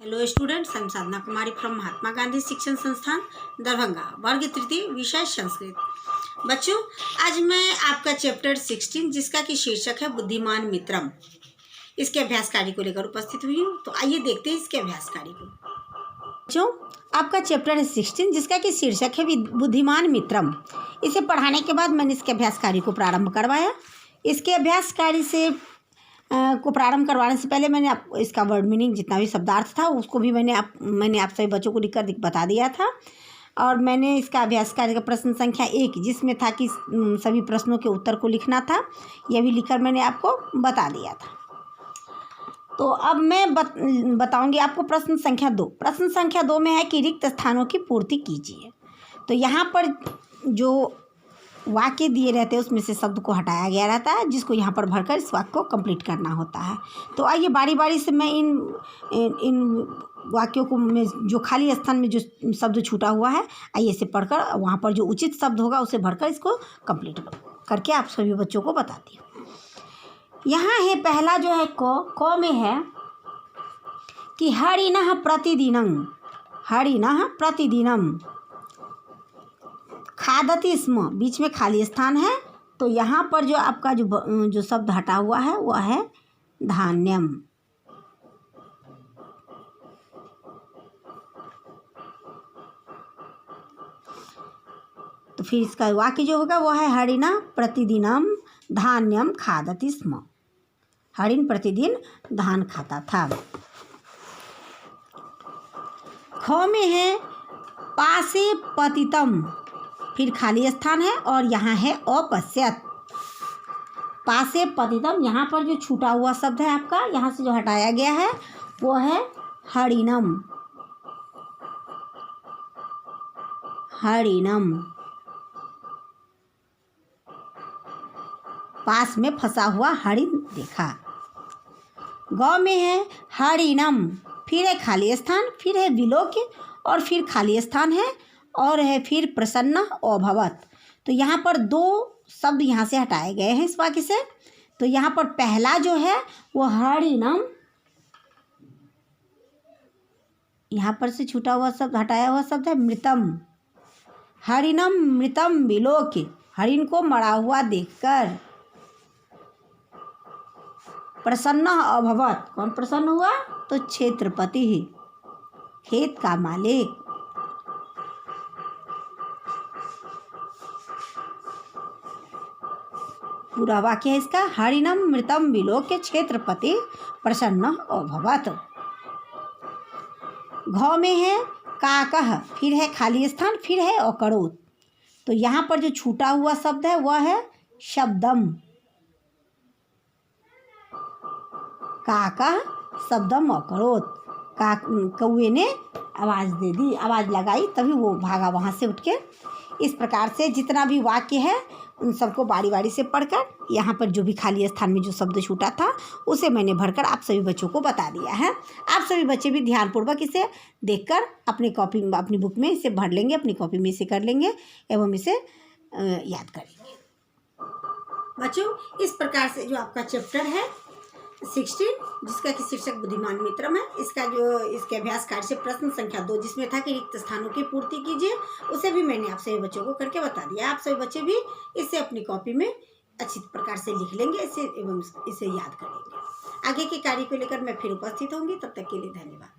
Hello students, हम साधना कुमारी from Mahatma Gandhi शिक्षण संस्थान दरभंगा, वर्ग तृतीय, विषय संस्कृत। बच्चों, आज मैं आपका चैप्टर 16 जिसका कि शीर्षक है बुद्धिमान मित्रम, इसके अभ्यास कार्य को लेकर उपस्थित हुई हूँ। तो आइए देखते हैं इसके अभ्यास कार्य को। बच्चों, आपका चैप्टर है 16 जिसका कि शीर्षक है बुद्धिमान मित्रम। इसे पढ़ाने के बाद मैंने इसके अभ्यास कार्य को प्रारंभ करवाया। इसके अभ्यास कार्य से को प्रारंभ करवाने से पहले मैंने आप इसका वर्ड मीनिंग जितना भी शब्दार्थ था उसको भी मैंने आप सभी बच्चों को लिखकर बता दिया था। और मैंने इसका अभ्यास कार्य का प्रश्न संख्या 1 जिसमें था कि सभी प्रश्नों के उत्तर को लिखना था, यह भी लिखकर मैंने आपको बता दिया था। तो अब मैं बताऊंगी आपको प्रश्न संख्या 2। प्रश्न संख्या 2 में है कि रिक्त स्थानों की पूर्ति कीजिए। तो यहाँ पर जो वाक्य दिए रहते हैं उसमें से शब्द को हटाया गया रहता है, जिसको यहाँ पर भरकर इस वाक्य को कंप्लीट करना होता है। तो आइए बारी बारी से मैं इन वाक्यों को में जो खाली स्थान में जो शब्द छूटा हुआ है, आइए इसे पढ़कर वहाँ पर जो उचित शब्द होगा उसे भरकर इसको कंप्लीट करके आप सभी बच्चों को बताती हूँ। यहाँ है पहला जो है क में है कि हरिणः प्रतिदिनम खादति स्म, बीच में खाली स्थान है। तो यहाँ पर जो आपका जो शब्द हटा हुआ है वह है धान्यम। तो फिर इसका वाक्य जो होगा वह है हरिणः प्रतिदिनम धान्यम खादति स्म। हरिण प्रतिदिन धान खाता था। ख में है पासे पतितम, फिर खाली स्थान है और यहाँ है अपश्यत। पासे पतितम, यहाँ पर जो छूटा हुआ शब्द है आपका, यहाँ से जो हटाया गया है वो है हरिणम। पास में फंसा हुआ हरिण देखा। ग में है हरिणम, फिर है खाली स्थान, फिर है विलोक्य और फिर खाली स्थान है और है फिर प्रसन्न अभवत। तो यहाँ पर 2 शब्द यहाँ से हटाए गए हैं इस वाक्य से। तो यहाँ पर पहला जो है वो हरिणम, यहाँ पर से छूटा हुआ शब्द हटाया हुआ शब्द है मृतम। हरिणम मृतम विलोक्य, हरिण को मरा हुआ देखकर प्रसन्न अभवत। कौन प्रसन्न हुआ? तो क्षेत्रपति, खेत का मालिक। पूरा वाक्य है इसका, हरिणम मृतम विलोक्य क्षेत्रपति प्रसन्न अभवत। घ में है काकः, फिर है खाली स्थान, फिर है अकरोत्। तो यहाँ पर जो छूटा हुआ शब्द है वह है शब्दम। काकः शब्दम अकरोत्, कौए ने आवाज़ दे दी, आवाज़ लगाई, तभी वो भागा वहाँ से उठ के। इस प्रकार से जितना भी वाक्य है उन सबको बारी बारी से पढ़कर यहाँ पर जो भी खाली स्थान में जो शब्द छूटा था उसे मैंने भरकर आप सभी बच्चों को बता दिया है। आप सभी बच्चे भी ध्यानपूर्वक इसे देखकर अपनी कॉपी में, अपनी बुक में इसे भर लेंगे, अपनी कॉपी में इसे कर लेंगे एवं इसे याद करेंगे। बच्चों, इस प्रकार से जो आपका चैप्टर है 16 जिसका कि शीर्षक बुद्धिमान मित्रम है, इसके अभ्यास कार्य से प्रश्न संख्या 2 जिसमें था कि रिक्त स्थानों की पूर्ति कीजिए, उसे भी मैंने आप सभी बच्चों को करके बता दिया। आप सभी बच्चे भी इसे अपनी कॉपी में अच्छी प्रकार से लिख लेंगे इसे एवं इसे याद करेंगे। आगे के कार्य को लेकर मैं फिर उपस्थित होंगी। तब तक के लिए धन्यवाद।